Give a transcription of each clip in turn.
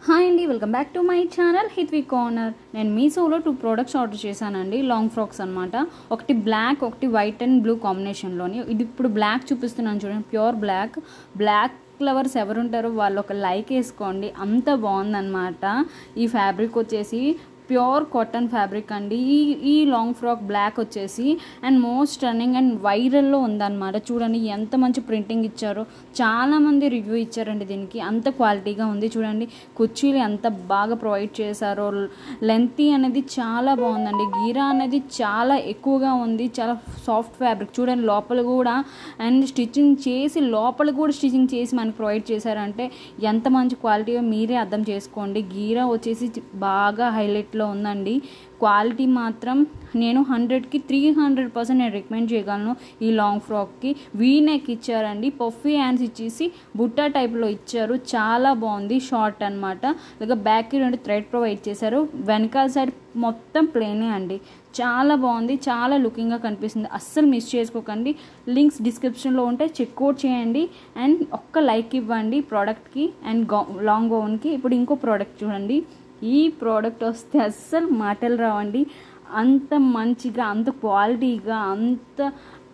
Hi అండి, welcome back to my channel Hitvi corner. నేను మీషోలో 2 ప్రోడక్ట్స్ ఆర్డర్ చేశానండి. లాంగ్ ఫ్రాక్స్ అనమాట. ఒకటి బ్లాక్, ఒకటి వైట్ అండ్ బ్లూ కాంబినేషన్లోని. ఇది ఇప్పుడు బ్లాక్ చూపిస్తున్నాను చూడండి, ప్యూర్ బ్లాక్ లవర్స్ ఎవరుంటారో వాళ్ళు ఒక లైక్ వేసుకోండి. అంత బాగుందన్నమాట. ఈ ఫ్యాబ్రిక్ వచ్చేసి ప్యూర్ కాటన్ ఫ్యాబ్రిక్ అండి. ఈ లాంగ్ ఫ్రాక్ బ్లాక్ వచ్చేసి అండ్ మోస్ట్ రన్నింగ్ అండ్ వైరల్లో ఉందన్నమాట. చూడండి ఎంత మంచి ప్రింటింగ్ ఇచ్చారో. చాలామంది రివ్యూ ఇచ్చారండి దీనికి. అంత క్వాలిటీగా ఉంది. చూడండి కుర్చీలు ఎంత బాగా ప్రొవైడ్ చేశారో. లెంతీ అనేది చాలా బాగుందండి. గీరా అనేది చాలా ఎక్కువగా ఉంది. చాలా సాఫ్ట్ ఫ్యాబ్రిక్. చూడండి లోపల కూడా అండ్ స్టిచ్చింగ్ చేసి స్టిచ్చింగ్ చేసి మనకి ప్రొవైడ్ చేశారంటే ఎంత మంచి క్వాలిటీగా మీరే అర్థం చేసుకోండి. గీరా వచ్చేసి బాగా హైలైట్లో ఉందండి. క్వాలిటీ మాత్రం నేను 100కి 300% నేను రికమెండ్ చేయగలను. ఈ లాంగ్ ఫ్రాక్కి వీ నెక్ ఇచ్చారండి. పఫీ హ్యాండ్స్ ఇచ్చేసి బుట్టా టైప్లో ఇచ్చారు. చాలా బాగుంది. షార్ట్ అనమాట. ఇక బ్యాక్కి 2 థ్రెడ్ ప్రొవైడ్ చేశారు. వెనకాల సైడ్ మొత్తం ప్లేనే అండి. చాలా బాగుంది. చాలా లుకింగ్గా కనిపిస్తుంది. అస్సలు మిస్ చేసుకోకండి. లింక్స్ డిస్క్రిప్షన్లో ఉంటే చెక్అవుట్ చేయండి అండ్ ఒక్క లైక్ ఇవ్వండి ప్రోడక్ట్కి అండ్ లాంగ్ గౌన్కి. ఇప్పుడు ఇంకో ప్రోడక్ట్ చూడండి. ఈ ప్రోడక్ట్ వస్తే అస్సలు మాటలు రావండి. అంత మంచిగా, అంత క్వాలిటీగా, అంత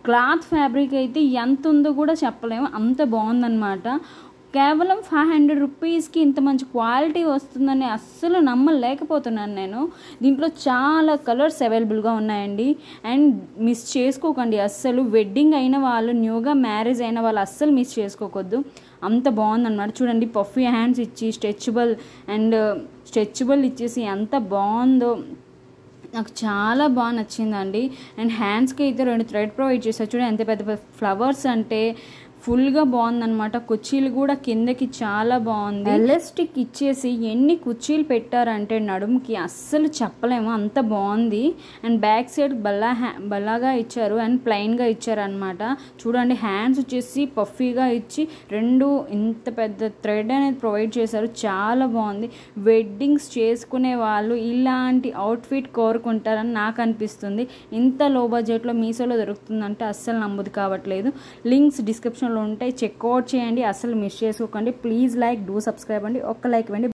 క్లాత్ ఫ్యాబ్రిక్ అయితే ఎంత ఉందో కూడా చెప్పలేము. అంత బాగుందన్నమాట. కేవలం 500 రూపీస్కి ఇంత మంచి క్వాలిటీ వస్తుందని అస్సలు నమ్మలేకపోతున్నాను నేను. దీంట్లో చాలా కలర్స్ అవైలబుల్గా ఉన్నాయండి. అండ్ మిస్ చేసుకోకండి అస్సలు. వెడ్డింగ్ అయిన వాళ్ళు, న్యూగా మ్యారేజ్ అయిన వాళ్ళు అస్సలు మిస్ చేసుకోవద్దు. అంత బాగుందన్నమాట. చూడండి పఫీ హ్యాండ్స్ ఇచ్చి స్ట్రెచబుల్ ఇచ్చేసి ఎంత బాగుందో. నాకు చాలా బాగా నచ్చిందండి. అండ్ హ్యాండ్స్కి అయితే 2 థ్రెడ్ ప్రొవైడ్ చేశారు. చూడండి ఎంత పెద్ద ఫ్లవర్స్ అంటే ఫుల్గా బాగుందన్నమాట. కుర్చీలు కూడా కిందకి చాలా బాగుంది. ఎలాస్టిక్ ఇచ్చేసి ఎన్ని కుర్చీలు పెట్టారంటే నడుముకి అస్సలు చెప్పలేము. అంత బాగుంది. అండ్ బ్యాక్ సైడ్ బల్లాగా ఇచ్చారు అండ్ ప్లెయిన్గా ఇచ్చారు అనమాట. చూడండి హ్యాండ్స్ వచ్చేసి పఫీగా ఇచ్చి 2 ఇంత పెద్ద థ్రెడ్ అనేది ప్రొవైడ్ చేశారు. చాలా బాగుంది. వెడ్డింగ్స్ చేసుకునే వాళ్ళు ఇలాంటి అవుట్ఫిట్ కోరుకుంటారని నాకు అనిపిస్తుంది. ఇంత లో బడ్జెట్లో మీషోలో దొరుకుతుందంటే అస్సలు నమ్మదు కావట్లేదు. లింక్స్ డిస్క్రిప్షన్ ఉంటాయి, చెక్అవుట్ చేయండి. అసలు మిస్ చేసుకోకండి. ప్లీజ్ లైక్, డూ సబ్స్క్రైబ్ అండి. ఒక్క లైక్ ఇవ్వండి.